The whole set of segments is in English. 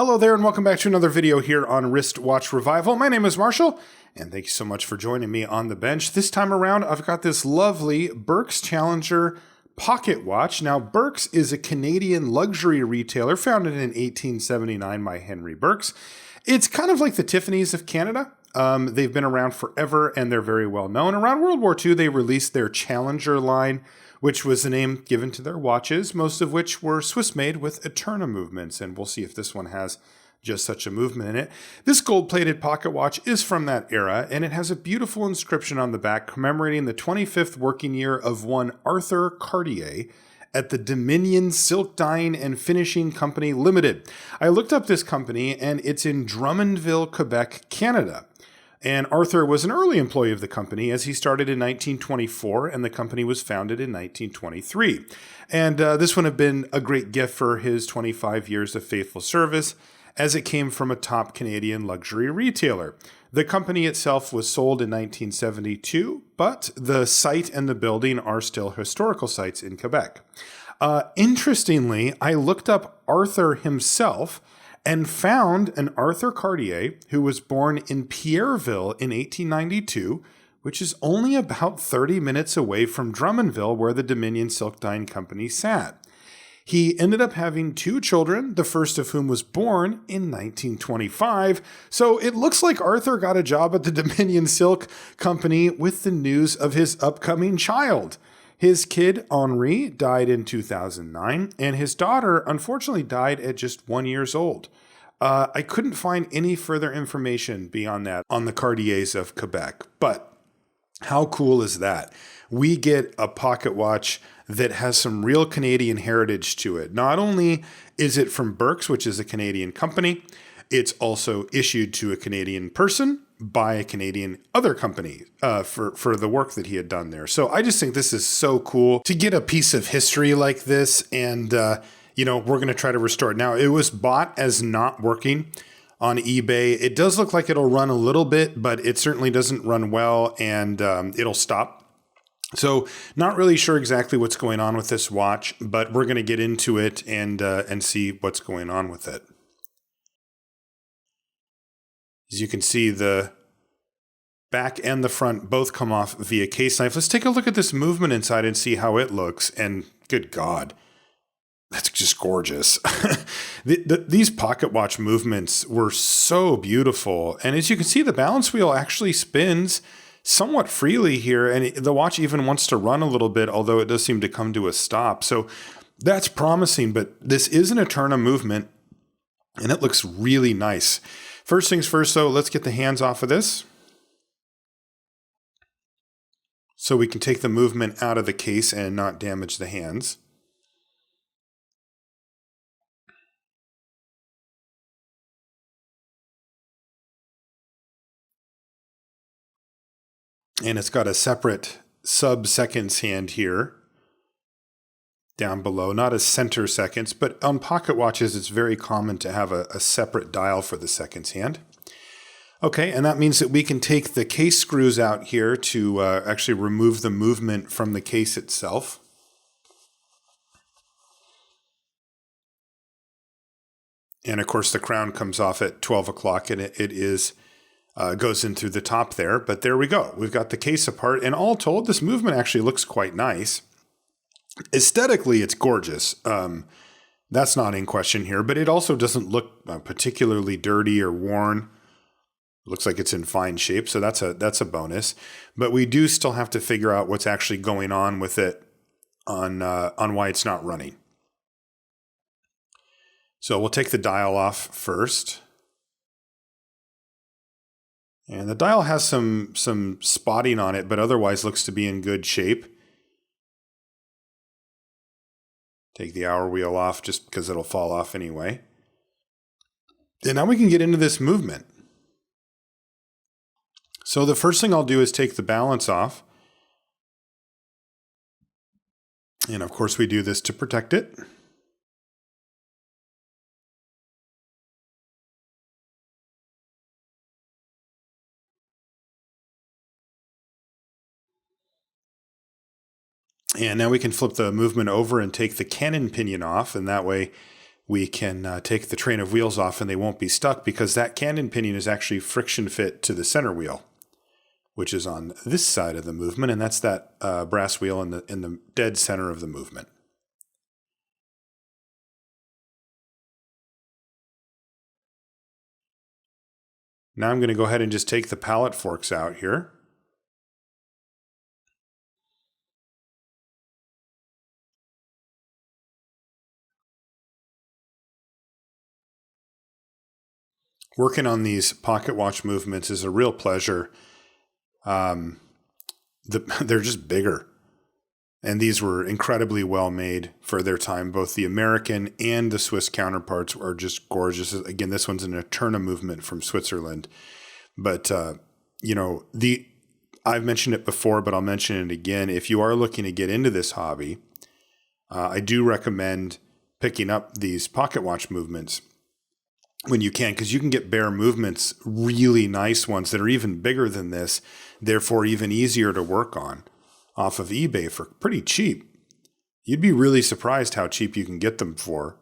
Hello there and welcome back to another video here on Wristwatch Revival. My name is Marshall and thank you so much for joining me on the bench. This time around I've got this lovely Birks Challenger pocket watch. Now Birks is a Canadian luxury retailer founded in 1879 by Henry Birks. It's kind of like the Tiffany's of Canada. They've been around forever and they're very well known. Around World War II they released their Challenger line, which was the name given to their watches, most of which were Swiss-made with Eterna movements, and we'll see if this one has just such a movement in it. This gold-plated pocket watch is from that era, and it has a beautiful inscription on the back commemorating the 25th working year of one Arthur Cartier at the Dominion Silk Dyeing and Finishing Company Limited. I looked up this company, and it's in Drummondville, Quebec, Canada. And Arthur was an early employee of the company as he started in 1924 and the company was founded in 1923. And this would have been a great gift for his 25 years of faithful service as it came from a top Canadian luxury retailer. The company itself was sold in 1972, but the site and the building are still historical sites in Quebec. Interestingly, I looked up Arthur himself and found an Arthur Cartier who was born in Pierreville in 1892, which is only about 30 minutes away from Drummondville, where the Dominion Silk Dyeing Company sat. He ended up having two children, the first of whom was born in 1925. So it looks like Arthur got a job at the Dominion Silk Company with the news of his upcoming child. His kid, Henri, died in 2009, and his daughter, unfortunately, died at just 1 year old. I couldn't find any further information beyond that on the Cartiers of Quebec, but how cool is that? We get a pocket watch that has some real Canadian heritage to it. Not only is it from Birks, which is a Canadian company, it's also issued to a Canadian person by a Canadian other company for the work that he had done there. So I just think this is so cool to get a piece of history like this. And, we're going to try to restore it. Now, it was bought as not working on eBay. It does look like it'll run a little bit, but it certainly doesn't run well and it'll stop. So not really sure exactly what's going on with this watch, but we're going to get into it and see what's going on with it. As you can see, the back and the front both come off via case knife. Let's take a look at this movement inside and see how it looks. And good God, that's just gorgeous. These pocket watch movements were so beautiful. And as you can see, the balance wheel actually spins somewhat freely here. And the watch even wants to run a little bit, although it does seem to come to a stop. So that's promising, but this is an Eterna movement and it looks really nice. First things first, though, let's get the hands off of this so we can take the movement out of the case and not damage the hands. And it's got a separate sub-seconds hand here down below, not as center seconds, but on pocket watches, it's very common to have a separate dial for the seconds hand. Okay, and that means that we can take the case screws out here to actually remove the movement from the case itself. And of course, the crown comes off at 12 o'clock and it is goes in through the top there. But there we go. We've got the case apart. And all told, this movement actually looks quite nice. Aesthetically, it's gorgeous. That's not in question here, but it also doesn't look particularly dirty or worn. It looks like it's in fine shape, so that's a bonus. But we do still have to figure out what's actually going on with it on why it's not running. So we'll take the dial off first. And the dial has some spotting on it, but otherwise looks to be in good shape. Take the hour wheel off just because it'll fall off anyway. And now we can get into this movement. So the first thing I'll do is take the balance off. And of course we do this to protect it. And now we can flip the movement over and take the cannon pinion off, and that way we can take the train of wheels off and they won't be stuck, because that cannon pinion is actually friction fit to the center wheel, which is on this side of the movement, and that's that brass wheel in the dead center of the movement. Now I'm going to go ahead and just take the pallet forks out here. Working on these pocket watch movements is a real pleasure. They're just bigger. And these were incredibly well made for their time. Both the American and the Swiss counterparts are just gorgeous. Again, this one's an Eterna movement from Switzerland. But, I've mentioned it before, but I'll mention it again. If you are looking to get into this hobby, I do recommend picking up these pocket watch movements when you can, because you can get bare movements, really nice ones that are even bigger than this, therefore even easier to work on, off of eBay for pretty cheap. You'd be really surprised how cheap you can get them for.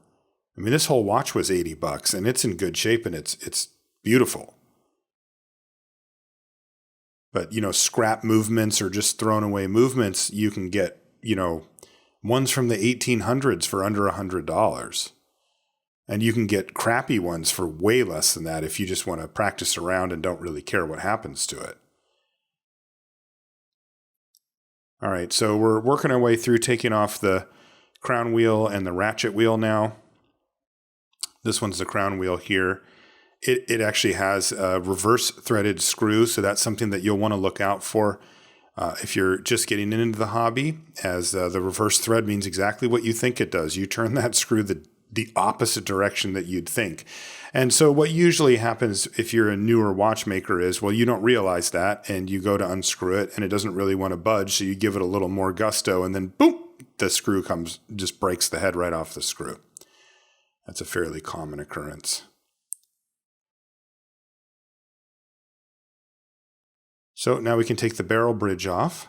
I mean, this whole watch was $80 and it's in good shape and it's beautiful. But, scrap movements or just thrown away movements, you can get, ones from the 1800s for under $100. And you can get crappy ones for way less than that if you just want to practice around and don't really care what happens to it. All right, so we're working our way through taking off the crown wheel and the ratchet wheel now. This one's the crown wheel here. It actually has a reverse threaded screw, so that's something that you'll want to look out for if you're just getting into the hobby, as the reverse thread means exactly what you think it does. You turn that screw the opposite direction that you'd think. And so what usually happens if you're a newer watchmaker is, well, you don't realize that and you go to unscrew it and it doesn't really want to budge. So you give it a little more gusto and then boom, the screw just breaks the head right off the screw. That's a fairly common occurrence. So now we can take the barrel bridge off.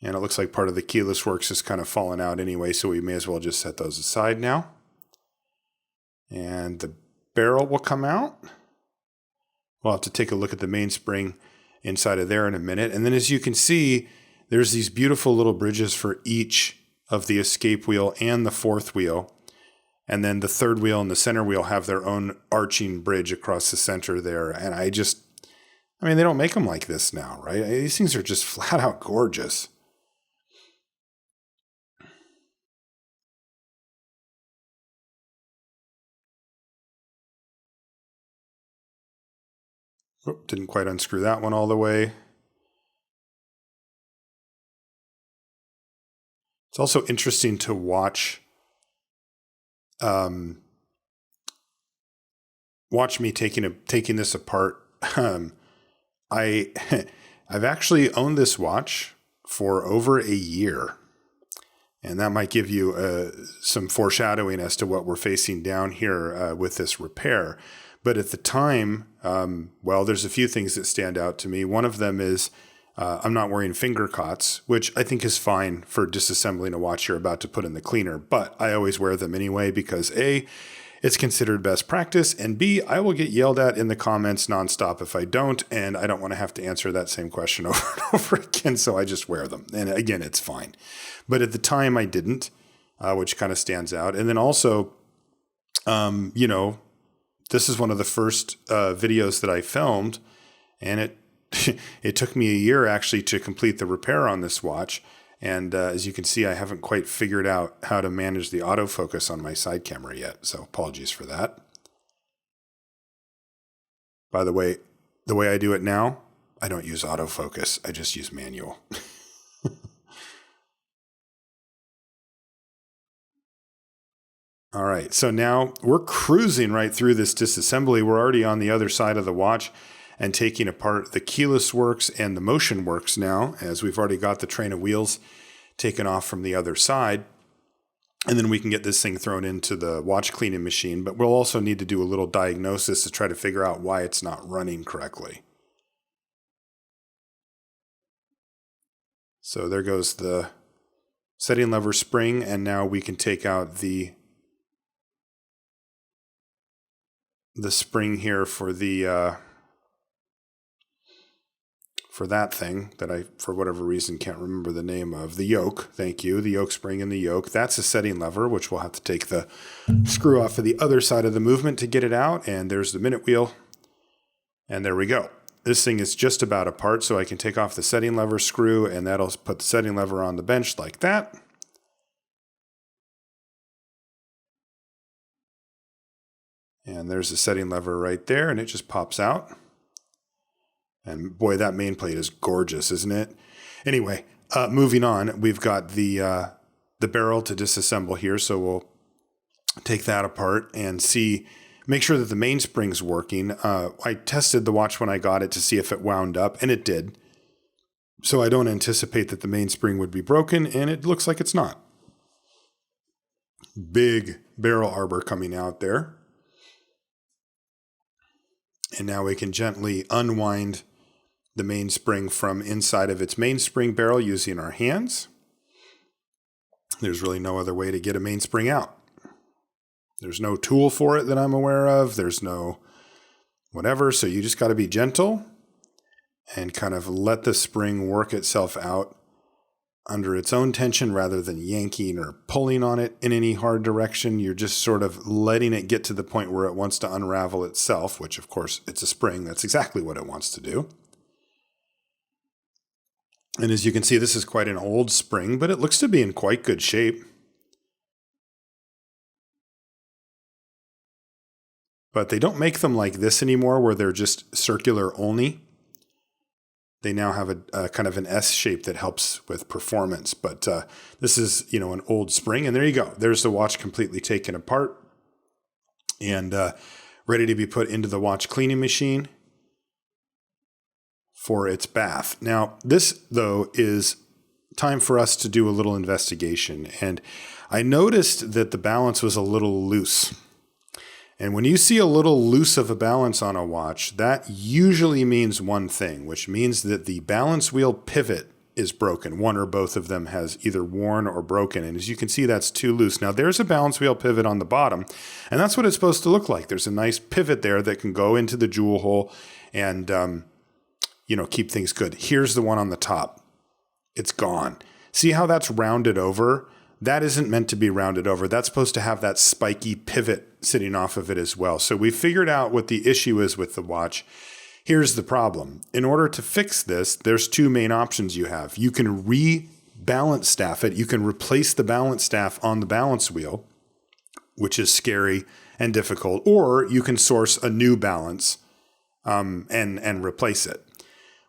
And it looks like part of the keyless works is kind of fallen out anyway, so we may as well just set those aside now. And the barrel will come out. We'll have to take a look at the mainspring inside of there in a minute. And then as you can see, there's these beautiful little bridges for each of the escape wheel and the fourth wheel. And then the third wheel and the center wheel have their own arching bridge across the center there. And they don't make them like this now, right? These things are just flat out gorgeous. Oop, didn't quite unscrew that one all the way. It's also interesting to watch me taking this apart. I've actually owned this watch for over a year, and that might give you some foreshadowing as to what we're facing down here with this repair. But at the time, there's a few things that stand out to me. One of them is I'm not wearing finger cots, which I think is fine for disassembling a watch you're about to put in the cleaner. But I always wear them anyway because A, it's considered best practice, and B, I will get yelled at in the comments nonstop if I don't, and I don't want to have to answer that same question over and over again, so I just wear them. And again, it's fine. But at the time, I didn't, which kind of stands out. And then also, this is one of the first videos that I filmed, and it took me a year actually to complete the repair on this watch. And as you can see, I haven't quite figured out how to manage the autofocus on my side camera yet, so apologies for that. By the way I do it now, I don't use autofocus. I just use manual. All right, so now we're cruising right through this disassembly. We're already on the other side of the watch and taking apart the keyless works and the motion works now, as we've already got the train of wheels taken off from the other side. And then we can get this thing thrown into the watch cleaning machine, but we'll also need to do a little diagnosis to try to figure out why it's not running correctly. So there goes the setting lever spring, and now we can take out the spring here for the for that thing that I, for whatever reason, can't remember the name of. The yoke, thank you, the yoke spring and the yoke. That's a setting lever, which we'll have to take the screw off of the other side of the movement to get it out. And there's the minute wheel. And there we go. This thing is just about apart, so I can take off the setting lever screw, and that'll put the setting lever on the bench like that. And there's the setting lever right there, and it just pops out. And boy, that main plate is gorgeous, isn't it? Anyway, moving on, we've got the barrel to disassemble here, so we'll take that apart and make sure that the mainspring's working. I tested the watch when I got it to see if it wound up, and it did. So I don't anticipate that the mainspring would be broken, and it looks like it's not. Big barrel arbor coming out there. And now we can gently unwind the mainspring from inside of its mainspring barrel using our hands. There's really no other way to get a mainspring out. There's no tool for it that I'm aware of. There's no whatever. So you just got to be gentle and kind of let the spring work itself out under its own tension rather than yanking or pulling on it in any hard direction. You're just sort of letting it get to the point where it wants to unravel itself, which of course it's a spring. That's exactly what it wants to do. And as you can see, this is quite an old spring, but it looks to be in quite good shape. But they don't make them like this anymore, where they're just circular only. They now have a kind of an S shape that helps with performance. But this is, an old spring. And there you go. There's the watch completely taken apart and ready to be put into the watch cleaning machine for its bath. Now, this, though, is time for us to do a little investigation. And I noticed that the balance was a little loose. And when you see a little loose of a balance on a watch, that usually means one thing, which means that the balance wheel pivot is broken. One or both of them has either worn or broken. And as you can see, that's too loose. Now, there's a balance wheel pivot on the bottom, and that's what it's supposed to look like. There's a nice pivot there that can go into the jewel hole and, keep things good. Here's the one on the top. It's gone. See how that's rounded over? That isn't meant to be rounded over. That's supposed to have that spiky pivot sitting off of it as well. So we figured out what the issue is with the watch. Here's the problem. In order to fix this, there's two main options you have. You can rebalance staff it. You can replace the balance staff on the balance wheel, which is scary and difficult, or you can source a new balance and replace it.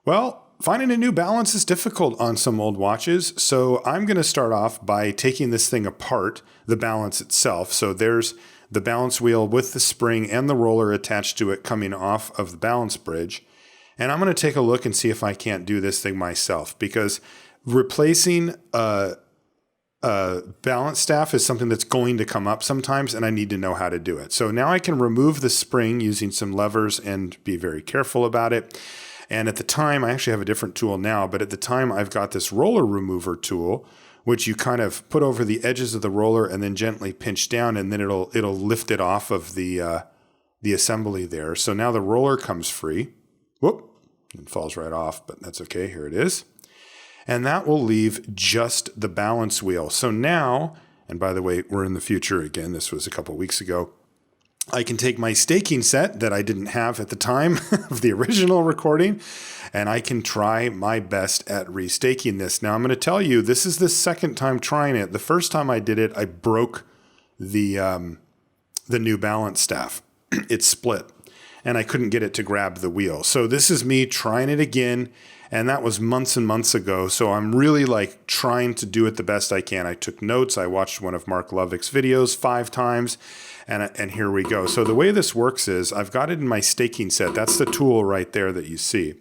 Well, finding a new balance is difficult on some old watches, so I'm going to start off by taking this thing apart, the balance itself. So there's the balance wheel with the spring and the roller attached to it coming off of the balance bridge. And I'm going to take a look and see if I can't do this thing myself, because replacing a balance staff is something that's going to come up sometimes, and I need to know how to do it. So now I can remove the spring using some levers and be very careful about it. And at the time, I actually have a different tool now, but at the time I've got this roller remover tool, which you kind of put over the edges of the roller and then gently pinch down, and then it'll lift it off of the assembly there. So now the roller comes free. Whoop, it falls right off, but that's okay. Here it is. And that will leave just the balance wheel. So now, and by the way, we're in the future again. This was a couple weeks ago. I can take my staking set that I didn't have at the time of the original recording, and I can try my best at restaking this. Now, I'm going to tell you, this is the second time trying it. The first time I did it, I broke the new balance staff. It split, and I couldn't get it to grab the wheel. So this is me trying it again, and that was months and months ago. So I'm really trying to do it the best I can. I took notes. I watched one of Mark Lovick's videos 5 times. And here we go. So the way this works is I've got it in my staking set. That's the tool right there that you see.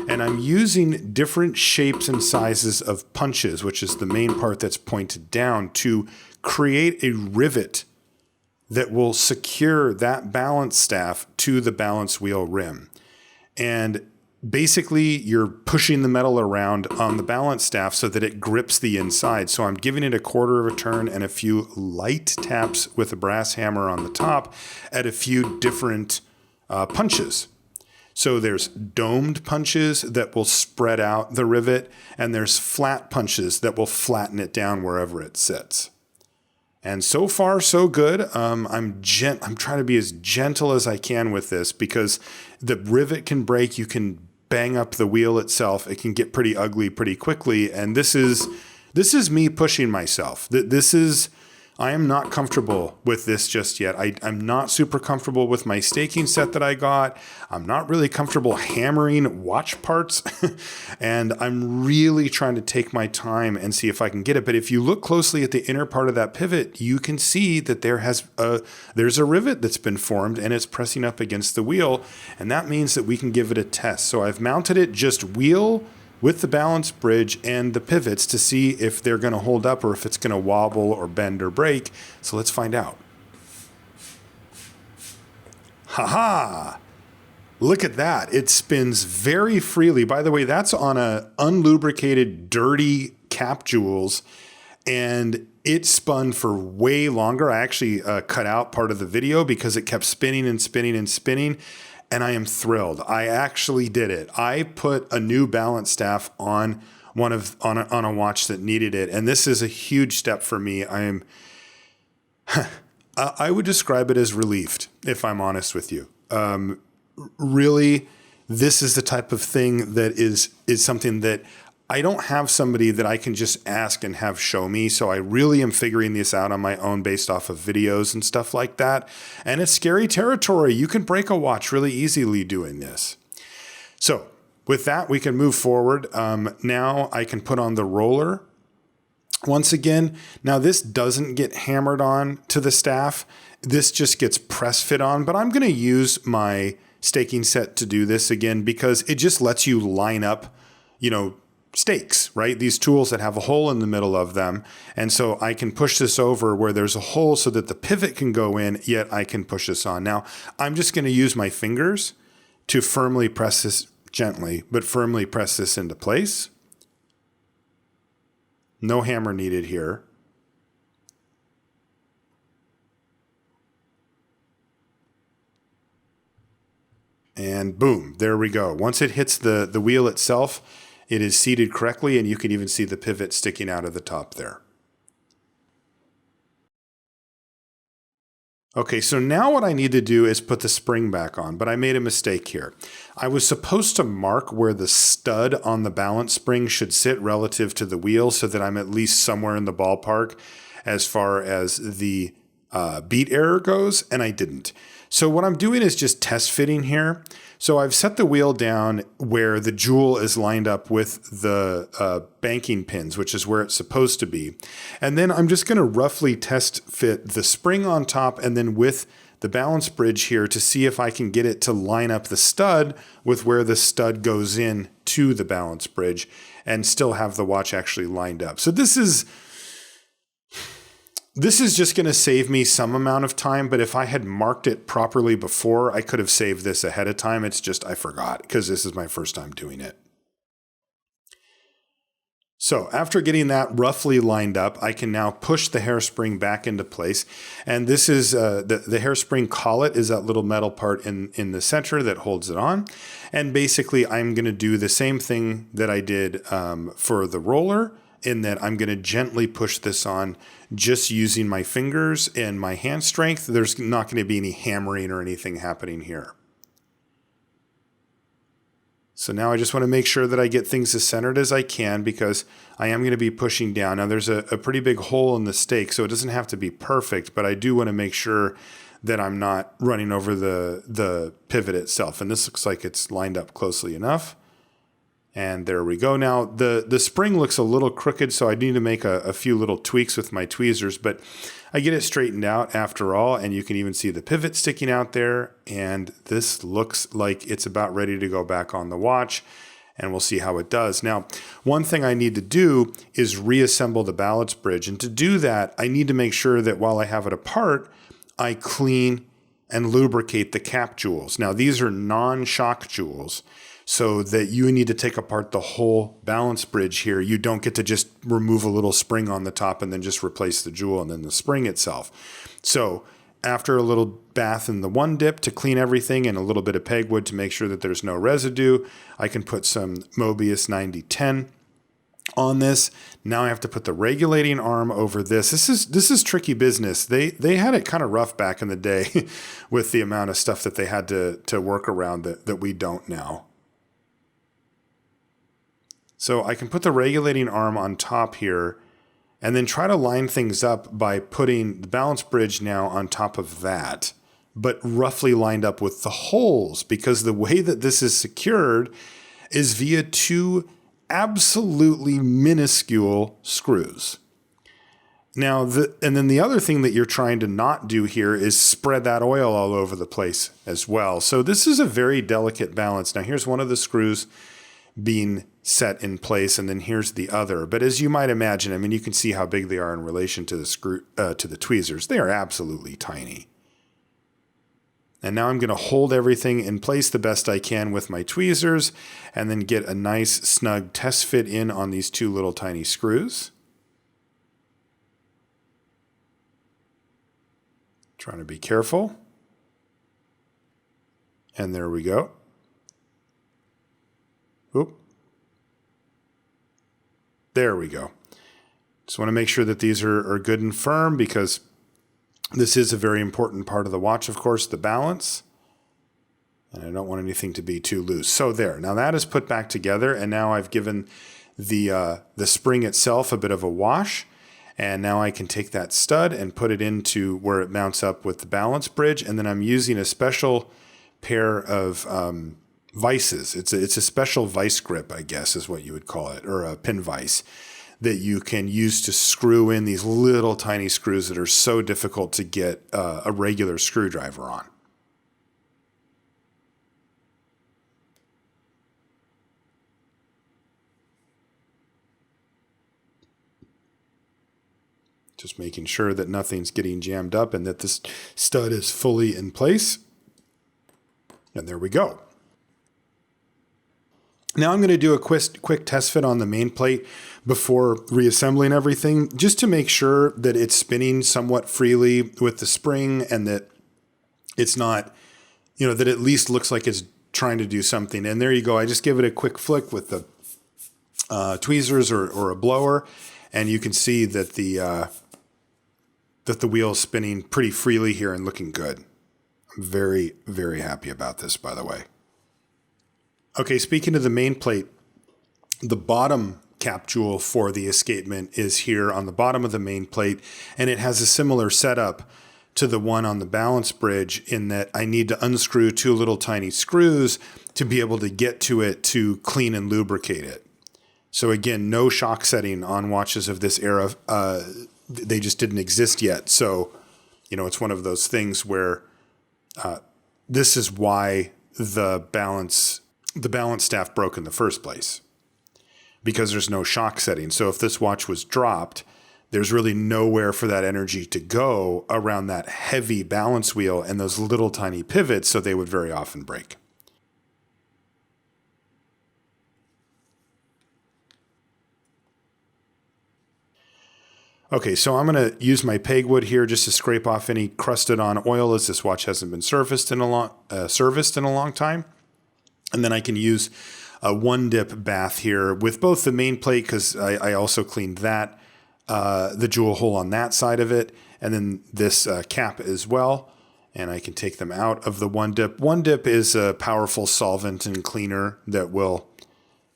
And I'm using different shapes and sizes of punches, which is the main part that's pointed down, to create a rivet that will secure that balance staff to the balance wheel rim. And basically you're pushing the metal around on the balance staff so that it grips the inside. So I'm giving it a quarter of a turn and a few light taps with a brass hammer on the top at a few different punches. So there's domed punches that will spread out the rivet, and there's flat punches that will flatten it down wherever it sits. And so far, so good. I'm trying to be as gentle as I can with this because the rivet can break. You can bang up the wheel itself. It can get pretty ugly pretty quickly. And this is me pushing myself. I am not comfortable with this just yet. I'm not super comfortable with my staking set that I got. I'm not really comfortable hammering watch parts. And I'm really trying to take my time and see if I can get it. But if you look closely at the inner part of that pivot, you can see that there's a rivet that's been formed and it's pressing up against the wheel. And that means that we can give it a test. So I've mounted it just wheel with the balance bridge and the pivots to see if they're going to hold up or if it's going to wobble or bend or break. So let's find out. Haha! Look at that. It spins very freely. By the way, that's on a unlubricated, dirty cap jewels, and it spun for way longer. I actually cut out part of the video because it kept spinning and spinning and spinning. And I am thrilled. I actually did it. I put a new balance staff on a watch that needed it, and this is a huge step for me. I would describe it as relieved, if I'm honest with you. Really, this is the type of thing that is something that I don't have somebody that I can just ask and have show me. So I really am figuring this out on my own based off of videos and stuff like that. And it's scary territory. You can break a watch really easily doing this. So with that, we can move forward. Now I can put on the roller. Once again, now this doesn't get hammered on to the staff. This just gets press fit on, but I'm going to use my staking set to do this again because it just lets you line up, stakes, right? These tools that have a hole in the middle of them. And so I can push this over where there's a hole so that the pivot can go in, yet I can push this on. Now, I'm just going to use my fingers to firmly press this, gently, but firmly press this into place. No hammer needed here. And boom, there we go. Once it hits the wheel itself, it is seated correctly, and you can even see the pivot sticking out of the top there. Okay, so now what I need to do is put the spring back on, but I made a mistake here. I was supposed to mark where the stud on the balance spring should sit relative to the wheel so that I'm at least somewhere in the ballpark as far as the beat error goes, and I didn't. So what I'm doing is just test fitting here. So I've set the wheel down where the jewel is lined up with the banking pins, which is where it's supposed to be. And then I'm just going to roughly test fit the spring on top and then with the balance bridge here to see if I can get it to line up the stud with where the stud goes in to the balance bridge and still have the watch actually lined up. So this is just going to save me some amount of time, but if I had marked it properly before, I could have saved this ahead of time. It's just I forgot because this is my first time doing it. So after getting that roughly lined up, I can now push the hairspring back into place. And this is the hairspring collet is that little metal part in the center that holds it on. And basically, I'm going to do the same thing that I did for the roller, in that I'm going to gently push this on just using my fingers and my hand strength. There's not going to be any hammering or anything happening here. So now I just want to make sure that I get things as centered as I can because I am going to be pushing down. Now there's a pretty big hole in the stake, so it doesn't have to be perfect, but I do want to make sure that I'm not running over the pivot itself. And this looks like it's lined up closely enough. And there we go. Now, the spring looks a little crooked, so I need to make a few little tweaks with my tweezers, but I get it straightened out after all, and you can even see the pivot sticking out there, and this looks like it's about ready to go back on the watch, and we'll see how it does. Now, one thing I need to do is reassemble the balance bridge, and to do that, I need to make sure that while I have it apart, I clean and lubricate the cap jewels. Now, these are non-shock jewels. so that you need to take apart the whole balance bridge here. You don't get to just remove a little spring on the top and then just replace the jewel and then the spring itself. So after a little bath in the one dip to clean everything and a little bit of pegwood to make sure that there's no residue, I can put some Mobius 9010 on this. Now I have to put the regulating arm over this. This is tricky business. They had it kind of rough back in the day with the amount of stuff that they had to work around that we don't now. So I can put the regulating arm on top here and then try to line things up by putting the balance bridge now on top of that, but roughly lined up with the holes, because the way that this is secured is via two absolutely minuscule screws. Now, and then the other thing that you're trying to not do here is spread that oil all over the place as well. So this is a very delicate balance. Now, here's one of the screws being set in place, and then here's the other. But as you might imagine, I mean, you can see how big they are in relation to the tweezers. They are absolutely tiny. And now I'm going to hold everything in place the best I can with my tweezers, and then get a nice snug test fit in on these two little tiny screws. Trying to be careful. And there we go. Oop. There we go. Just want to make sure that these are good and firm, because this is a very important part of the watch, of course, the balance. And I don't want anything to be too loose. So there. Now that is put back together, and now I've given the spring itself a bit of a wash. And now I can take that stud and put it into where it mounts up with the balance bridge. And then I'm using a special pair of vices. It's a special vice grip, I guess is what you would call it, or a pin vise that you can use to screw in these little tiny screws that are so difficult to get a regular screwdriver on. Just making sure that nothing's getting jammed up and that this stud is fully in place. And there we go. Now I'm going to do a quick test fit on the main plate before reassembling everything, just to make sure that it's spinning somewhat freely with the spring, and that it's not, that it at least looks like it's trying to do something. And there you go. I just give it a quick flick with the tweezers or a blower, and you can see that the wheel is spinning pretty freely here and looking good. I'm very, very happy about this, by the way. Okay, speaking of the main plate, the bottom cap jewel for the escapement is here on the bottom of the main plate, and it has a similar setup to the one on the balance bridge, in that I need to unscrew two little tiny screws to be able to get to it to clean and lubricate it. So again, no shock setting on watches of this era. They just didn't exist yet. So, it's one of those things where this is why the balance staff broke in the first place, because there's no shock setting. So if this watch was dropped, there's really nowhere for that energy to go around that heavy balance wheel and those little tiny pivots, so they would very often break. Okay, so I'm going to use my pegwood here just to scrape off any crusted on oil, as this watch hasn't been serviced in a long time. And then I can use a one dip bath here with both the main plate, because I also cleaned that, the jewel hole on that side of it, and then this cap as well. And I can take them out of the one dip. One dip is a powerful solvent and cleaner that will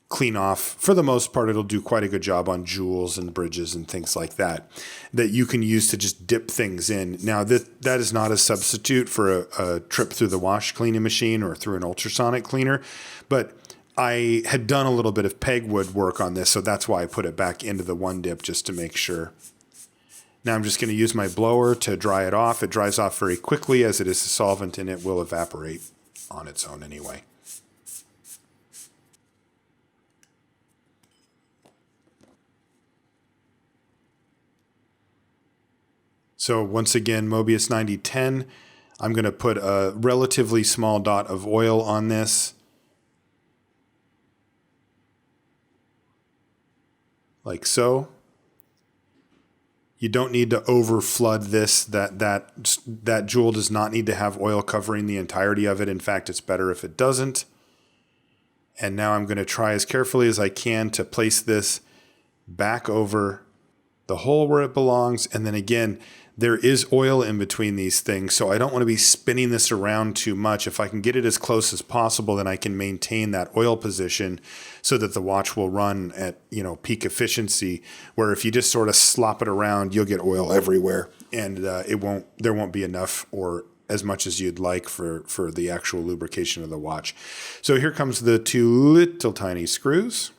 clean off. For the most part, it'll do quite a good job on jewels and bridges and things like that you can use to just dip things in. Now, that is not a substitute for a trip through the wash cleaning machine or through an ultrasonic cleaner, but I had done a little bit of pegwood work on this, so that's why I put it back into the one dip, just to make sure. Now I'm just going to use my blower to dry it off. It dries off very quickly, as it is a solvent, and it will evaporate on its own anyway. So once again, Mobius 9010, I'm going to put a relatively small dot of oil on this. like so. You don't need to over flood this. That jewel does not need to have oil covering the entirety of it. In fact, it's better if it doesn't. And now I'm going to try as carefully as I can to place this back over the hole where it belongs. And then again, there is oil in between these things, so I don't want to be spinning this around too much. If I can get it as close as possible, then I can maintain that oil position so that the watch will run at, peak efficiency, where if you just sort of slop it around, you'll get oil everywhere, and there won't be enough or as much as you'd like for the actual lubrication of the watch. So here comes the two little tiny screws.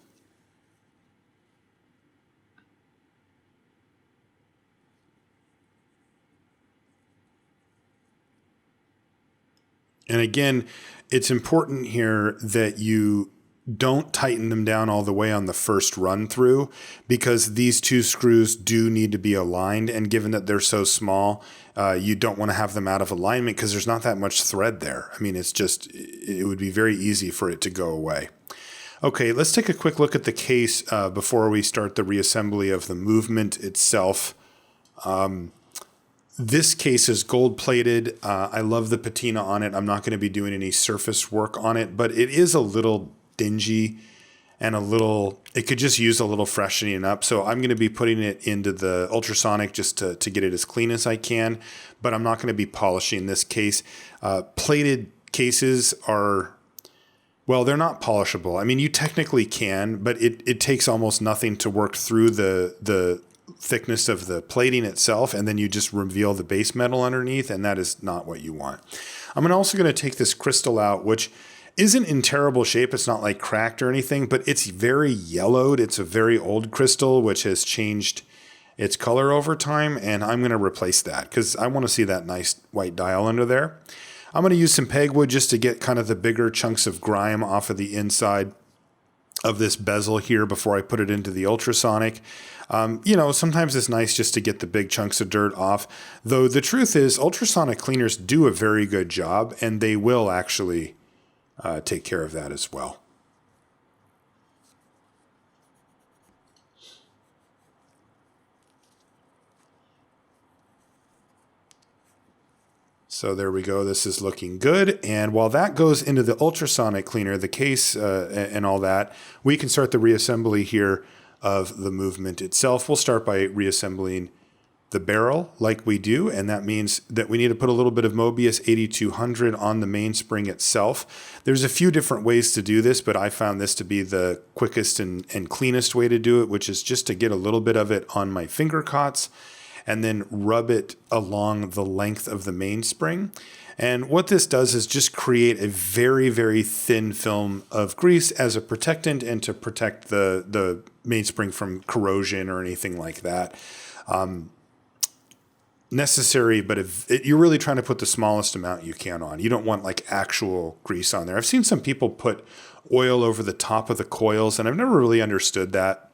And again, it's important here that you don't tighten them down all the way on the first run through, because these two screws do need to be aligned. And given that they're so small, you don't want to have them out of alignment because there's not that much thread there. I mean, it would be very easy for it to go away. Okay, let's take a quick look at the case before we start the reassembly of the movement itself. This case is gold plated. I love the patina on it. I'm not going to be doing any surface work on it, but it is a little dingy and it could just use a little freshening up. So I'm going to be putting it into the ultrasonic just to get it as clean as I can, but I'm not going to be polishing this case. Plated cases they're not polishable. I mean, you technically can, but it takes almost nothing to work through the thickness of the plating itself, and then you just reveal the base metal underneath, and that is not what you want. I'm also going to take this crystal out, which isn't in terrible shape. It's not like cracked or anything, but it's very yellowed. It's a very old crystal, which has changed its color over time, and I'm going to replace that because I want to see that nice white dial under there. I'm going to use some pegwood just to get kind of the bigger chunks of grime off of the inside of this bezel here before I put it into the ultrasonic. Sometimes it's nice just to get the big chunks of dirt off, though the truth is ultrasonic cleaners do a very good job, and they will actually take care of that as well. So there we go. This is looking good. And while that goes into the ultrasonic cleaner, the case and all that, we can start the reassembly here of the movement itself. We'll start by reassembling the barrel like we do, and that means that we need to put a little bit of Mobius 8200 on the mainspring itself. There's a few different ways to do this, but I found this to be the quickest and cleanest way to do it, which is just to get a little bit of it on my finger cots and then rub it along the length of the mainspring. And what this does is just create a very, very thin film of grease as a protectant and to protect the mainspring from corrosion or anything like that. Necessary, but you're really trying to put the smallest amount you can on. You don't want like actual grease on there. I've seen some people put oil over the top of the coils, and I've never really understood that,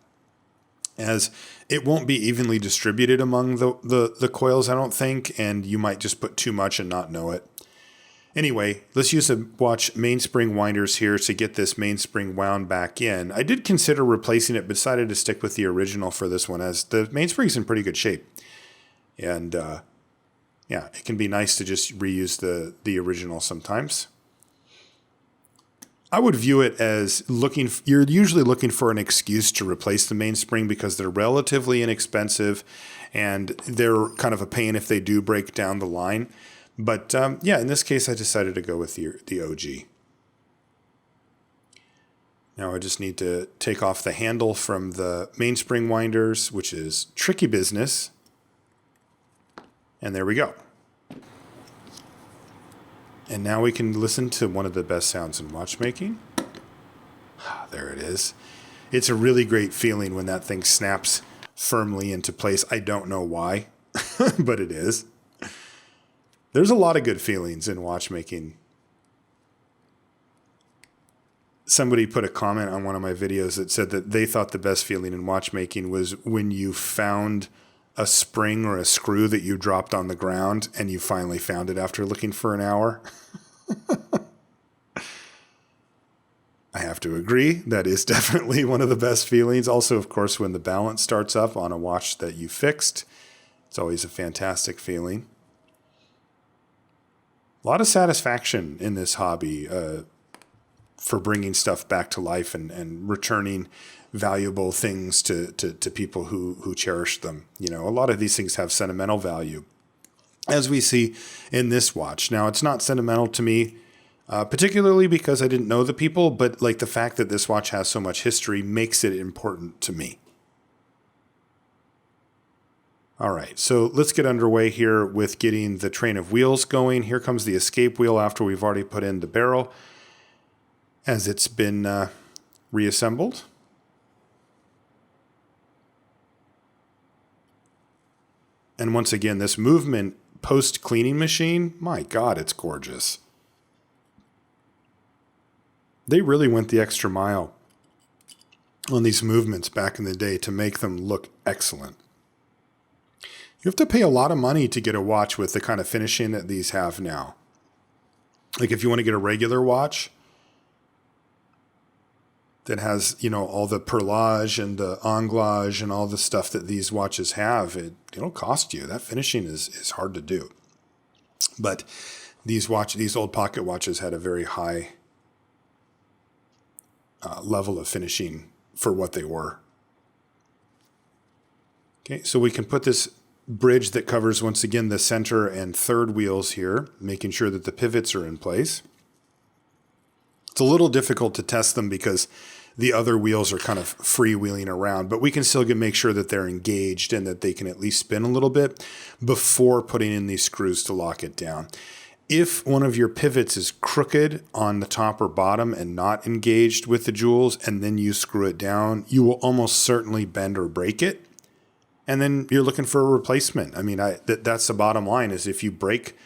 as it won't be evenly distributed among the coils, I don't think, and you might just put too much and not know it. Anyway, let's use the watch mainspring winders here to get this mainspring wound back in. I did consider replacing it, but decided to stick with the original for this one, as the mainspring's in pretty good shape. And it can be nice to just reuse the original sometimes. I would view it as you're usually looking for an excuse to replace the mainspring because they're relatively inexpensive and they're kind of a pain if they do break down the line. But in this case, I decided to go with the OG. Now I just need to take off the handle from the mainspring winders, which is tricky business. And there we go. And now we can listen to one of the best sounds in watchmaking. There it is. It's a really great feeling when that thing snaps firmly into place. I don't know why, but it is. There's a lot of good feelings in watchmaking. Somebody put a comment on one of my videos that said that they thought the best feeling in watchmaking was when you found a spring or a screw that you dropped on the ground and you finally found it after looking for an hour. I have to agree. That is definitely one of the best feelings. Also, of course, when the balance starts up on a watch that you fixed, it's always a fantastic feeling. A lot of satisfaction in this hobby for bringing stuff back to life and returning valuable things to people who cherish them. You know, a lot of these things have sentimental value, as we see in this watch. Now, it's not sentimental to me, particularly because I didn't know the people, but like the fact that this watch has so much history makes it important to me. All right, so let's get underway here with getting the train of wheels going. Here comes the escape wheel after we've already put in the barrel, as it's been reassembled. And once again, this movement post-cleaning machine, my God, it's gorgeous. They really went the extra mile on these movements back in the day to make them look excellent. You have to pay a lot of money to get a watch with the kind of finishing that these have now. Like if you want to get a regular watch that has, you know, all the perlage and the anglage and all the stuff that these watches have, it'll cost you. That finishing is hard to do. But these old pocket watches had a very high level of finishing for what they were. Okay, so we can put this bridge that covers, once again, the center and third wheels here, making sure that the pivots are in place. It's a little difficult to test them because the other wheels are kind of freewheeling around, but we can still make sure that they're engaged and that they can at least spin a little bit before putting in these screws to lock it down. If one of your pivots is crooked on the top or bottom and not engaged with the jewels, and then you screw it down, you will almost certainly bend or break it. And then you're looking for a replacement. I mean, that's the bottom line is if you break,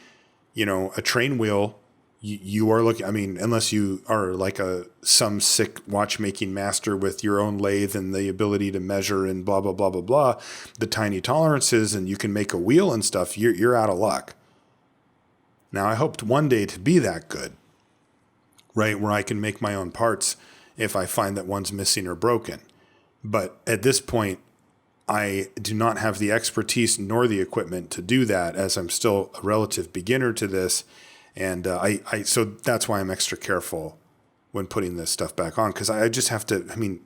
you know, a train wheel, you are looking, I mean, unless you are like some sick watchmaking master with your own lathe and the ability to measure and blah, blah, blah, blah, blah, the tiny tolerances, and you can make a wheel and stuff, you're out of luck. Now, I hoped one day to be that good, right, where I can make my own parts if I find that one's missing or broken. But at this point, I do not have the expertise nor the equipment to do that, as I'm still a relative beginner to this. And so that's why I'm extra careful when putting this stuff back on, because I just have to, I mean,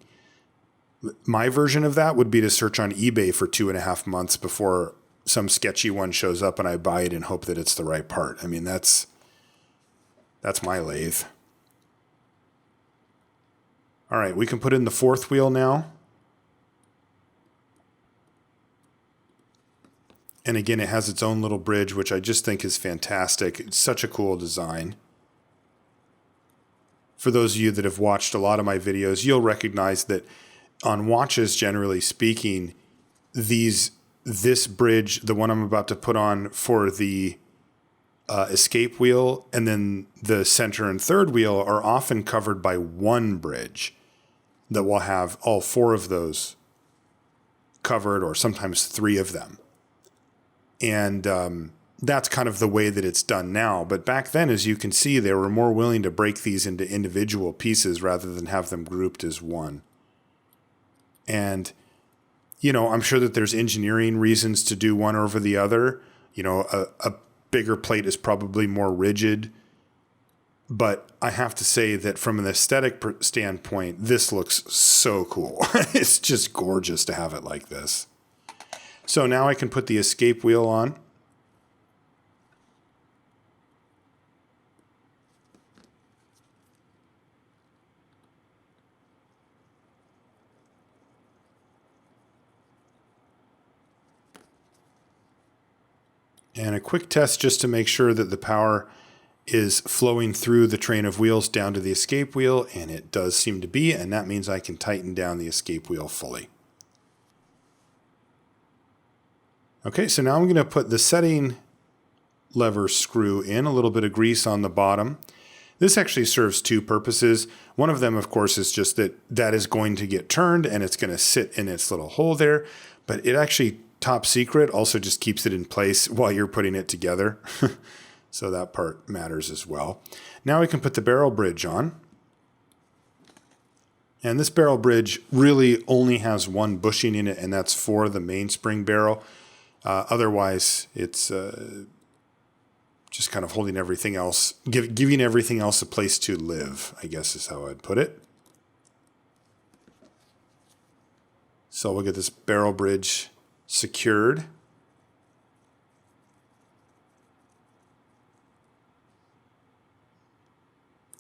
my version of that would be to search on eBay for 2.5 months before some sketchy one shows up and I buy it and hope that it's the right part. I mean, that's my lathe. All right, we can put in the fourth wheel now. And again, it has its own little bridge, which I just think is fantastic. It's such a cool design. For those of you that have watched a lot of my videos, you'll recognize that on watches, generally speaking, this bridge, the one I'm about to put on for the escape wheel, and then the center and third wheel are often covered by one bridge that will have all four of those covered, or sometimes three of them. And that's kind of the way that it's done now. But back then, as you can see, they were more willing to break these into individual pieces rather than have them grouped as one. And, you know, I'm sure that there's engineering reasons to do one over the other. You know, a bigger plate is probably more rigid. But I have to say that from an aesthetic standpoint, this looks so cool. It's just gorgeous to have it like this. So now I can put the escape wheel on. And a quick test just to make sure that the power is flowing through the train of wheels down to the escape wheel, and it does seem to be, and that means I can tighten down the escape wheel fully. Okay, so now I'm going to put the setting lever screw in, a little bit of grease on the bottom. This actually serves two purposes. One of them, of course, is just that is going to get turned and it's going to sit in its little hole there, but it actually, top secret, also just keeps it in place while you're putting it together. So that part matters as well. Now we can put the barrel bridge on. And this barrel bridge really only has one bushing in it, and that's for the mainspring barrel. Otherwise, it's just kind of holding everything else, giving everything else a place to live, I guess is how I'd put it. So we'll get this barrel bridge secured.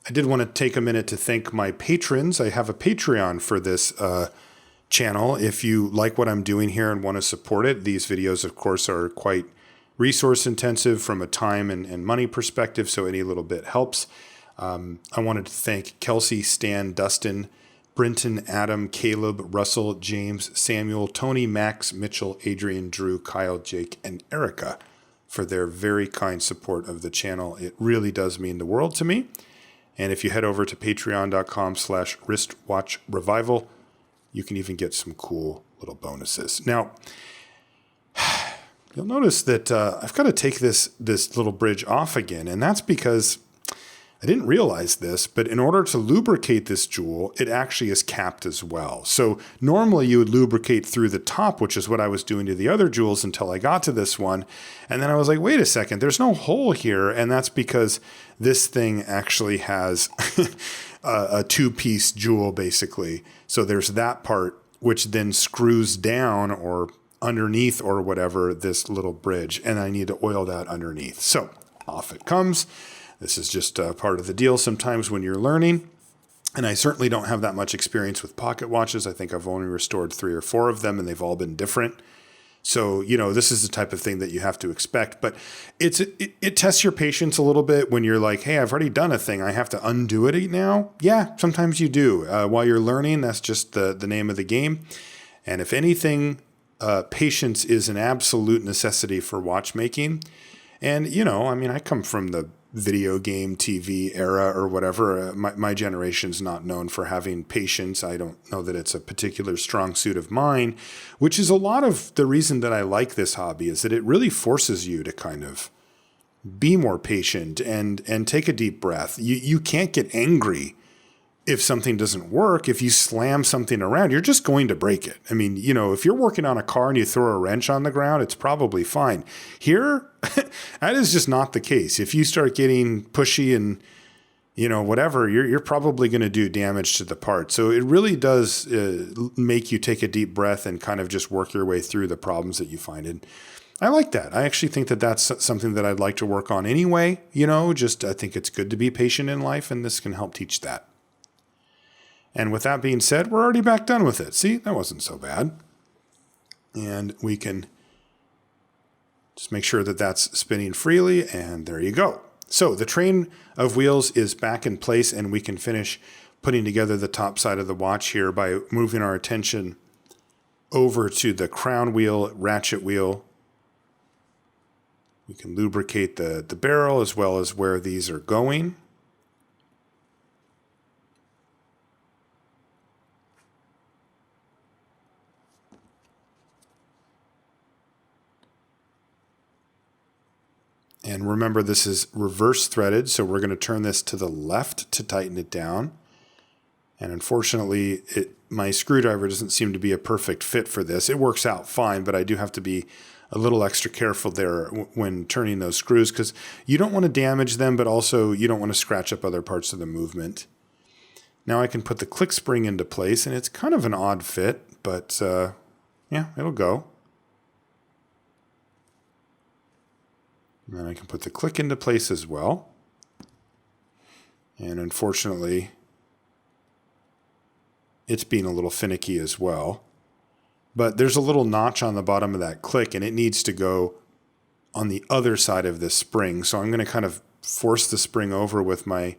I did want to take a minute to thank my patrons. I have a Patreon for this channel. If you like what I'm doing here and want to support it, these videos, of course, are quite resource intensive from a time and money perspective, so any little bit helps. I wanted to thank Kelsey, Stan, Dustin, Brenton, Adam, Caleb, Russell, James, Samuel, Tony, Max, Mitchell, Adrian, Drew, Kyle, Jake, and Erica for their very kind support of the channel. It really does mean the world to me. And if you head over to patreon.com/wristwatchrevival, you can even get some cool little bonuses. Now, you'll notice that I've got to take this little bridge off again, and that's because I didn't realize this, but in order to lubricate this jewel, it actually is capped as well. So normally you would lubricate through the top, which is what I was doing to the other jewels until I got to this one. And then I was like, wait a second, there's no hole here. And that's because this thing actually has a two-piece jewel, basically. So there's that part, which then screws down or underneath or whatever this little bridge. And I need to oil that underneath. So off it comes. This is just part of the deal sometimes when you're learning. And I certainly don't have that much experience with pocket watches. I think I've only restored 3 or 4 of them, and they've all been different. So, this is the type of thing that you have to expect. But it tests your patience a little bit when you're like, hey, I've already done a thing. I have to undo it now. Yeah, sometimes you do. While you're learning, that's just the name of the game. And if anything, patience is an absolute necessity for watchmaking. And, I come from the video game TV era or whatever. My generation's not known for having patience. I don't know that it's a particular strong suit of mine, which is a lot of the reason that I like this hobby, is that it really forces you to kind of be more patient and take a deep breath. You can't get angry if something doesn't work. If you slam something around, you're just going to break it. I mean, if you're working on a car and you throw a wrench on the ground, it's probably fine. Here, that is just not the case. If you start getting pushy and, whatever, you're probably going to do damage to the part. So it really does make you take a deep breath and kind of just work your way through the problems that you find. And I like that. I actually think that that's something that I'd like to work on anyway. I think it's good to be patient in life, and this can help teach that. And with that being said, we're already back done with it. See, that wasn't so bad. And we can just make sure that that's spinning freely, and there you go. So the train of wheels is back in place, and we can finish putting together the top side of the watch here by moving our attention over to the crown wheel, ratchet wheel. We can lubricate the barrel as well as where these are going. And remember, this is reverse threaded, so we're going to turn this to the left to tighten it down. And unfortunately, my screwdriver doesn't seem to be a perfect fit for this. It works out fine, but I do have to be a little extra careful there when turning those screws, because you don't want to damage them, but also you don't want to scratch up other parts of the movement. Now I can put the click spring into place, and it's kind of an odd fit, but yeah, it'll go. And then I can put the click into place as well. And unfortunately, it's being a little finicky as well. But there's a little notch on the bottom of that click, and it needs to go on the other side of this spring. So I'm going to kind of force the spring over with my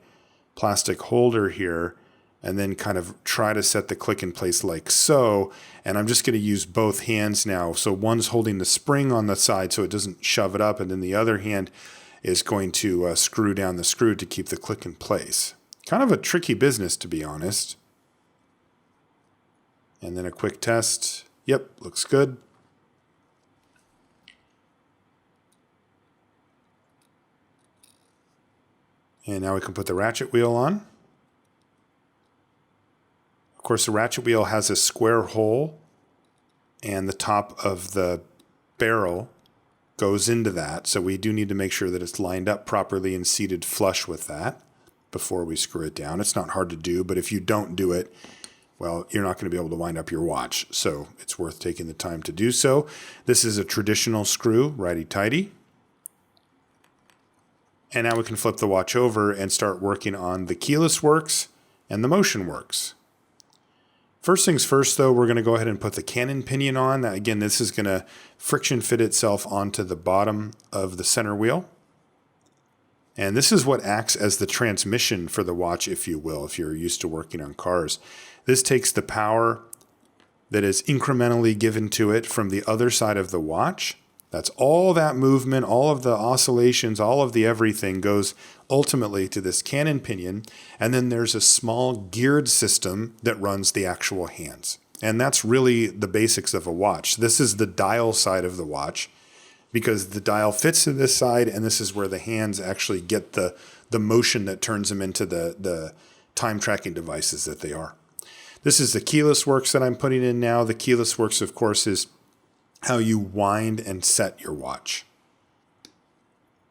plastic holder here, and then kind of try to set the click in place like so. And I'm just going to use both hands now. So one's holding the spring on the side so it doesn't shove it up, and then the other hand is going to screw down the screw to keep the click in place. Kind of a tricky business, to be honest. And then a quick test. Yep, looks good. And now we can put the ratchet wheel on. Of course, the ratchet wheel has a square hole, and the top of the barrel goes into that. So we do need to make sure that it's lined up properly and seated flush with that before we screw it down. It's not hard to do, but if you don't do it, well, you're not going to be able to wind up your watch. So it's worth taking the time to do so. This is a traditional screw, righty-tighty. And now we can flip the watch over and start working on the keyless works and the motion works. First things first, though, we're going to go ahead and put the cannon pinion on. Again, this is going to friction fit itself onto the bottom of the center wheel. And this is what acts as the transmission for the watch, if you will, if you're used to working on cars. This takes the power that is incrementally given to it from the other side of the watch. That's all that movement, all of the oscillations, all of the everything goes ultimately to this cannon pinion. And then there's a small geared system that runs the actual hands. And that's really the basics of a watch. This is the dial side of the watch because the dial fits to this side, and this is where the hands actually get the motion that turns them into the time tracking devices that they are. This is the keyless works that I'm putting in now. The keyless works, of course, is how you wind and set your watch.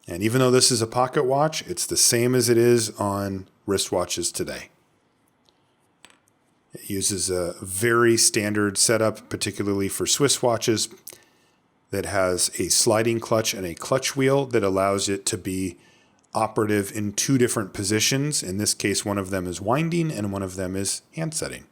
And even though this is a pocket watch, it's the same as it is on wristwatches today. It uses a very standard setup, particularly for Swiss watches, that has a sliding clutch and a clutch wheel that allows it to be operative in two different positions. In this case, one of them is winding and one of them is hand setting.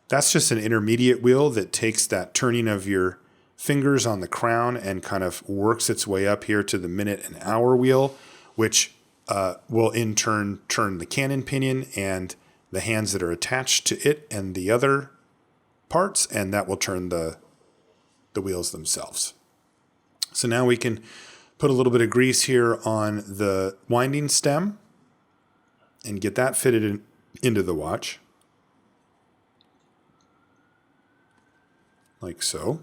That's just an intermediate wheel that takes that turning of your fingers on the crown and kind of works its way up here to the minute and hour wheel, which will in turn turn the cannon pinion and the hands that are attached to it and the other parts, and that will turn the wheels themselves. So now we can put a little bit of grease here on the winding stem and get that fitted into the watch. Like so.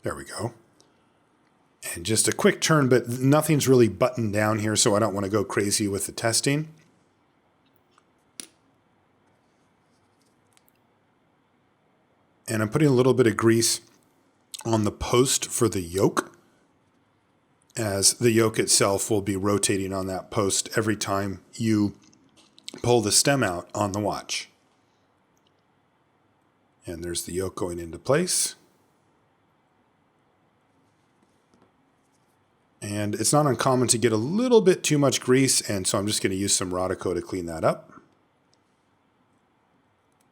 There we go. And just a quick turn, but nothing's really buttoned down here, so I don't want to go crazy with the testing. And I'm putting a little bit of grease on the post for the yoke, as the yoke itself will be rotating on that post every time you pull the stem out on the watch. And there's the yoke going into place. And it's not uncommon to get a little bit too much grease, and so I'm just going to use some Rodico to clean that up.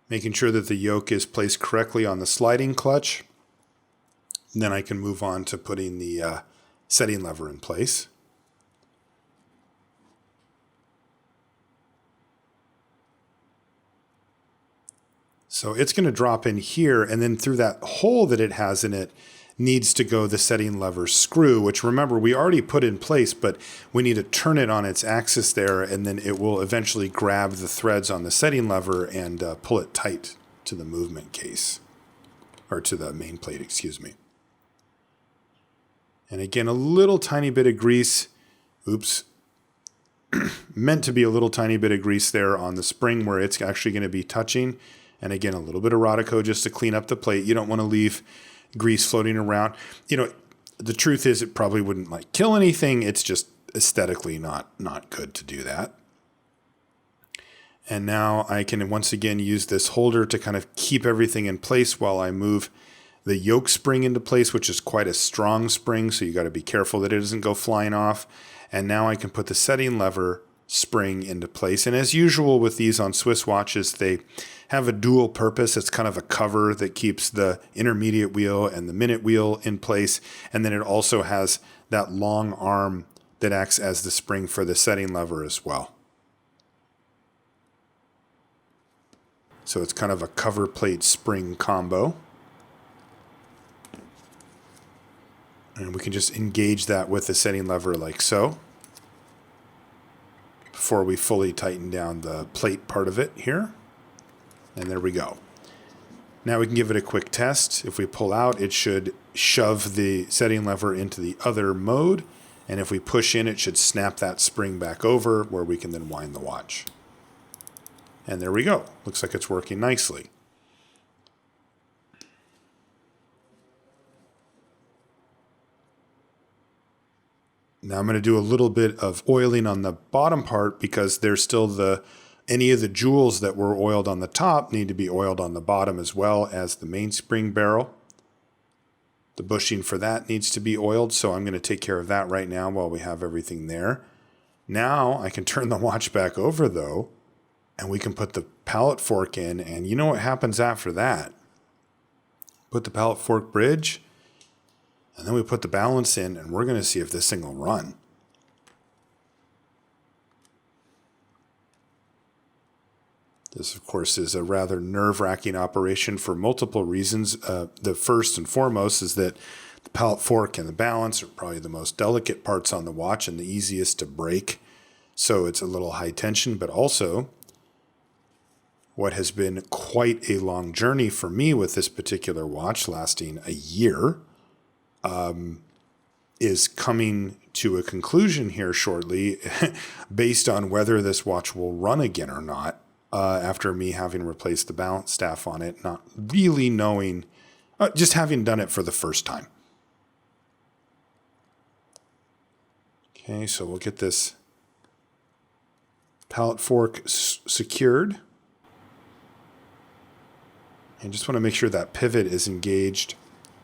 Making sure that the yoke is placed correctly on the sliding clutch. And then I can move on to putting the setting lever in place. So it's going to drop in here, and then through that hole that it has in it needs to go the setting lever screw, which remember we already put in place, but we need to turn it on its axis there, and then it will eventually grab the threads on the setting lever and pull it tight to the movement case, or to the main plate, excuse me. And again, a little tiny bit of grease, meant to be a little tiny bit of grease there on the spring where it's actually going to be touching. And again, a little bit of Rodico just to clean up the plate. You don't want to leave grease floating around. You know, the truth is it probably wouldn't like kill anything. It's just aesthetically not good to do that. And now I can once again use this holder to kind of keep everything in place while I move the yoke spring into place, which is quite a strong spring, so you got to be careful that it doesn't go flying off. And now I can put the setting lever spring into place. And as usual with these on Swiss watches, they have a dual purpose. It's kind of a cover that keeps the intermediate wheel and the minute wheel in place. And then it also has that long arm that acts as the spring for the setting lever as well. So it's kind of a cover plate spring combo. And we can just engage that with the setting lever like so before we fully tighten down the plate part of it here. And there we go. Now we can give it a quick test. If we pull out, it should shove the setting lever into the other mode. And if we push in, it should snap that spring back over where we can then wind the watch. And there we go. Looks like it's working nicely. Now I'm going to do a little bit of oiling on the bottom part because there's still any of the jewels that were oiled on the top need to be oiled on the bottom as well as the mainspring barrel. The bushing for that needs to be oiled, so I'm going to take care of that right now while we have everything there. Now I can turn the watch back over though, and we can put the pallet fork in, and you know what happens after that. Put the pallet fork bridge, and then we put the balance in, and we're going to see if this thing will run. This, of course, is a rather nerve-wracking operation for multiple reasons. The first and foremost is that the pallet fork and the balance are probably the most delicate parts on the watch and the easiest to break. So it's a little high tension, but also what has been quite a long journey for me with this particular watch lasting a year is coming to a conclusion here shortly based on whether this watch will run again or not after me having replaced the balance staff on it, not really knowing, just having done it for the first time. Okay, so we'll get this pallet fork secured. And just want to make sure that pivot is engaged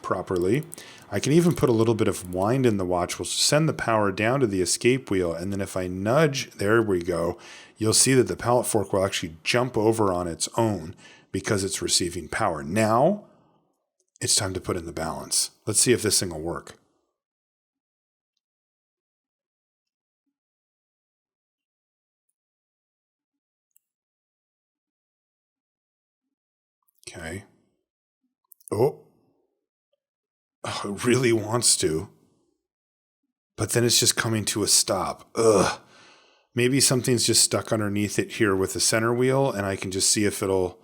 properly. I can even put a little bit of wind in the watch. We'll send the power down to the escape wheel, and then if I nudge, there we go, you'll see that the pallet fork will actually jump over on its own because it's receiving power. Now, it's time to put in the balance. Let's see if this thing will work. Okay. Oh, it really wants to. But then it's just coming to a stop. Ugh. Maybe something's just stuck underneath it here with the center wheel, and I can just see if it'll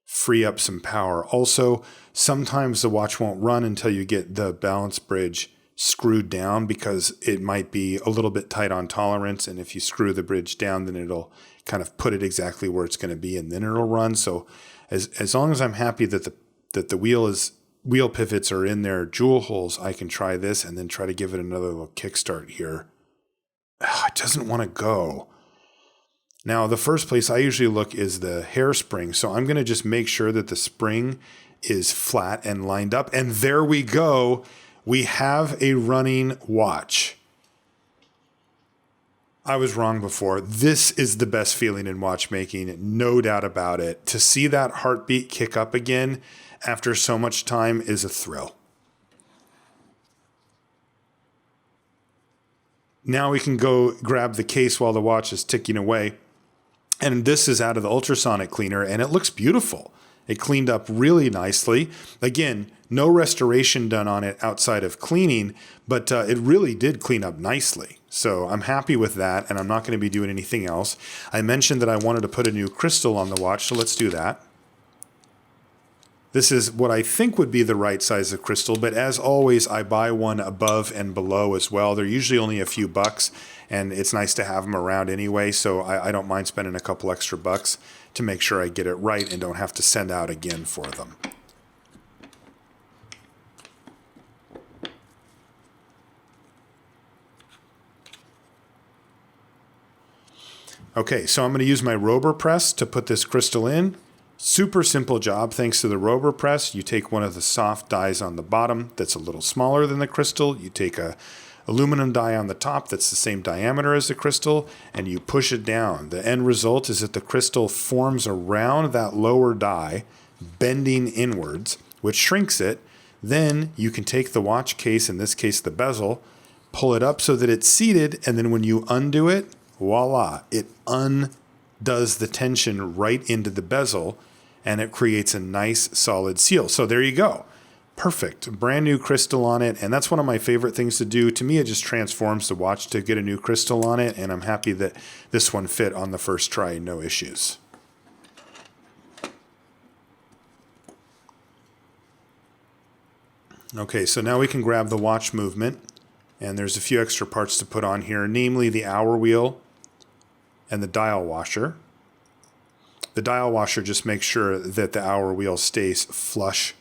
free up some power. Also, sometimes the watch won't run until you get the balance bridge screwed down because it might be a little bit tight on tolerance, and if you screw the bridge down, then it'll kind of put it exactly where it's going to be, and then it'll run. So as long as I'm happy that the wheel pivots are in their jewel holes, I can try this and then try to give it another little kickstart here. It doesn't want to go. Now, the first place I usually look is the hairspring. So I'm going to just make sure that the spring is flat and lined up. And there we go. We have a running watch. I was wrong before. This is the best feeling in watchmaking, no doubt about it. To see that heartbeat kick up again after so much time is a thrill. Now we can go grab the case while the watch is ticking away. And this is out of the ultrasonic cleaner, and it looks beautiful. It cleaned up really nicely. Again, no restoration done on it outside of cleaning, but it really did clean up nicely. So I'm happy with that, and I'm not going to be doing anything else. I mentioned that I wanted to put a new crystal on the watch, so let's do that. This is what I think would be the right size of crystal, but as always, I buy one above and below as well. They're usually only a few bucks, and it's nice to have them around anyway, so I don't mind spending a couple extra bucks to make sure I get it right and don't have to send out again for them. Okay, so I'm going to use my rober press to put this crystal in. Super simple job thanks to the rober press. You take one of the soft dies on the bottom that's a little smaller than the crystal. You take a aluminum die on the top that's the same diameter as the crystal, and you push it down. The end result is that the crystal forms around that lower die, bending inwards, which shrinks it. Then you can take the watch case, in this case the bezel, pull it up so that it's seated, and then when you undo it, voila, it undoes the tension right into the bezel, and it creates a nice solid seal. So there you go. Perfect. Brand new crystal on it, and that's one of my favorite things to do. To me, it just transforms the watch to get a new crystal on it, and I'm happy that this one fit on the first try, no issues. Okay, so now we can grab the watch movement, and there's a few extra parts to put on here, namely the hour wheel and the dial washer. The dial washer just makes sure that the hour wheel stays flush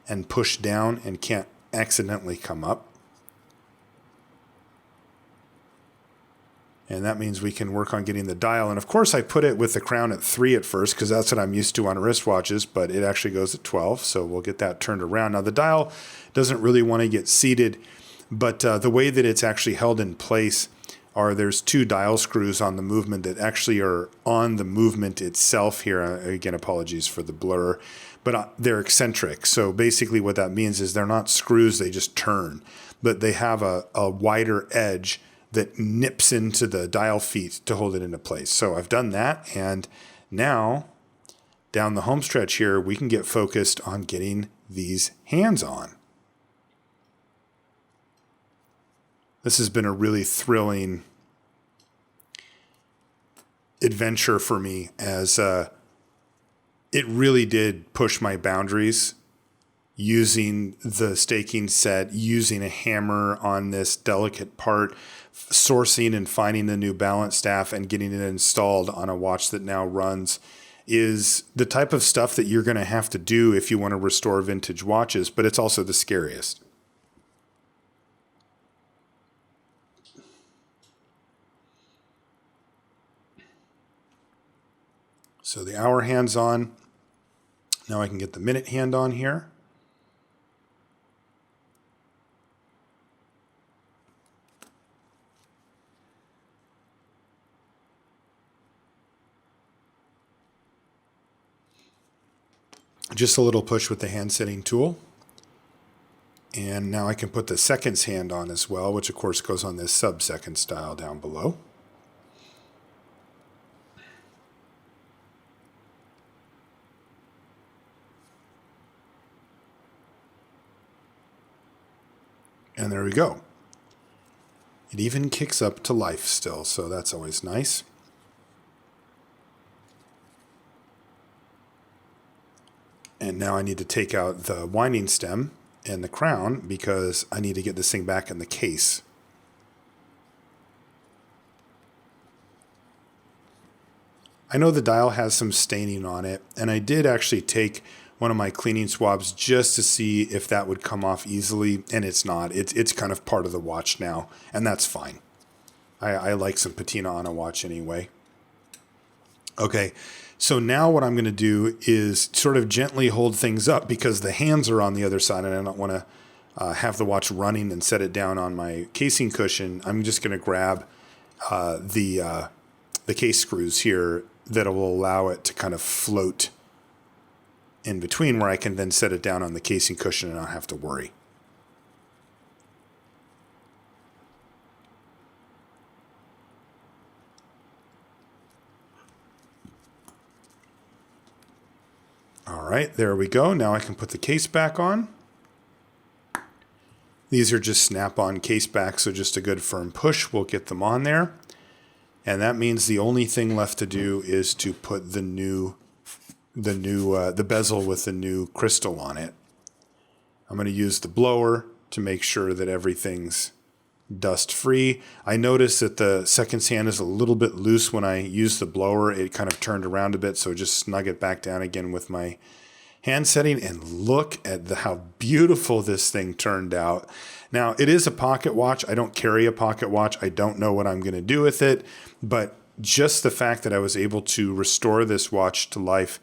and pushed down and can't accidentally come up. And that means we can work on getting the dial. And of course, I put it with the crown at 3 at first because that's what I'm used to on wristwatches, but it actually goes at 12. So we'll get that turned around. Now, the dial doesn't really want to get seated, but the way that it's actually held in place are there's 2 dial screws on the movement that actually are on the movement itself here. Again, apologies for the blur, but they're eccentric. So basically what that means is they're not screws, they just turn, but they have a wider edge that nips into the dial feet to hold it into place. So I've done that, and now down the home stretch here, we can get focused on getting these hands on. This has been a really thrilling adventure for me, as it really did push my boundaries using the staking set, using a hammer on this delicate part, sourcing and finding the new balance staff and getting it installed on a watch that now runs is the type of stuff that you're going to have to do if you want to restore vintage watches, but it's also the scariest. So the hour hand's on. Now I can get the minute hand on here. Just a little push with the hand setting tool. And now I can put the seconds hand on as well, which of course goes on this sub-second style down below. And there we go. It even kicks up to life still, so that's always nice. And now I need to take out the winding stem and the crown because I need to get this thing back in the case. I know the dial has some staining on it, and I did actually take one of my cleaning swabs just to see if that would come off easily, and it's not. It's kind of part of the watch now, and that's fine. I like some patina on a watch anyway. Okay, so now what I'm going to do is sort of gently hold things up because the hands are on the other side, and I don't want to have the watch running and set it down on my casing cushion. I'm just going to grab the case screws here that will allow it to kind of float in between, where I can then set it down on the casing cushion and not have to worry. All right, there we go. Now I can put the case back on. These are just snap-on case backs, so just a good firm push will get them on there. And that means the only thing left to do is to put the bezel with the new crystal on it. I'm going to use the blower to make sure that everything's dust free. I noticed that the second hand is a little bit loose when I use the blower. It kind of turned around a bit, so just snug it back down again with my hand setting, and look at how beautiful this thing turned out. Now, it is a pocket watch. I don't carry a pocket watch. I don't know what I'm going to do with it, but just the fact that I was able to restore this watch to life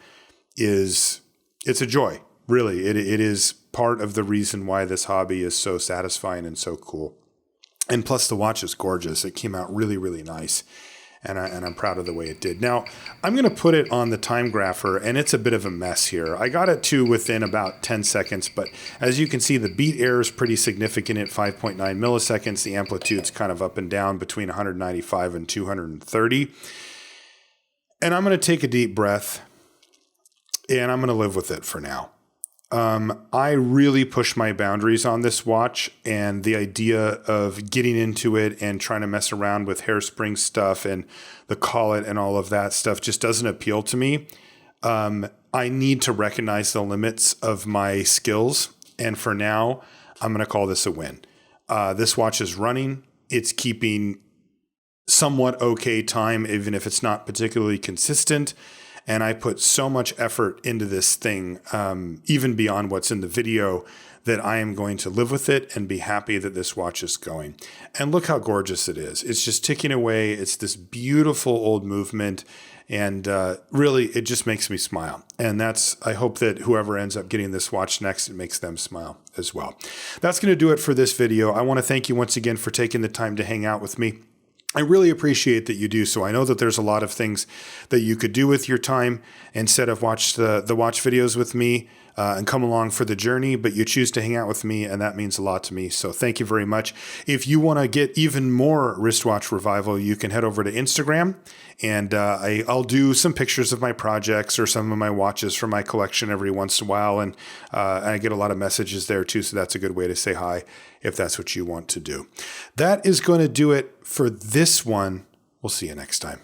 it's a joy. Really, it is part of the reason why this hobby is so satisfying and so cool. And plus, the watch is gorgeous. It came out really, really nice. And I'm proud of the way it did. Now, I'm going to put it on the time grapher, and it's a bit of a mess here. I got it to within about 10 seconds, but as you can see, the beat error is pretty significant at 5.9 milliseconds. The amplitude's kind of up and down between 195 and 230. And I'm going to take a deep breath, and I'm going to live with it for now. I really push my boundaries on this watch, and the idea of getting into it and trying to mess around with hairspring stuff and the collet and all of that stuff just doesn't appeal to me. I need to recognize the limits of my skills And for now, I'm going to call this a win. This watch is running. It's keeping somewhat okay time, even if it's not particularly consistent. And I put so much effort into this thing, even beyond what's in the video, that I am going to live with it and be happy that this watch is going. And look how gorgeous it is. It's just ticking away. It's this beautiful old movement. And really, it just makes me smile. And I hope that whoever ends up getting this watch next, it makes them smile as well. That's going to do it for this video. I want to thank you once again for taking the time to hang out with me. I really appreciate that you do so. I know that there's a lot of things that you could do with your time instead of watch the watch videos with me and come along for the journey, but you choose to hang out with me, and that means a lot to me. So thank you very much. If you want to get even more wristwatch revival, you can head over to Instagram, and I'll do some pictures of my projects or some of my watches from my collection every once in a while, and I get a lot of messages there too, so that's a good way to say hi if that's what you want to do. That is going to do it for this one. We'll see you next time.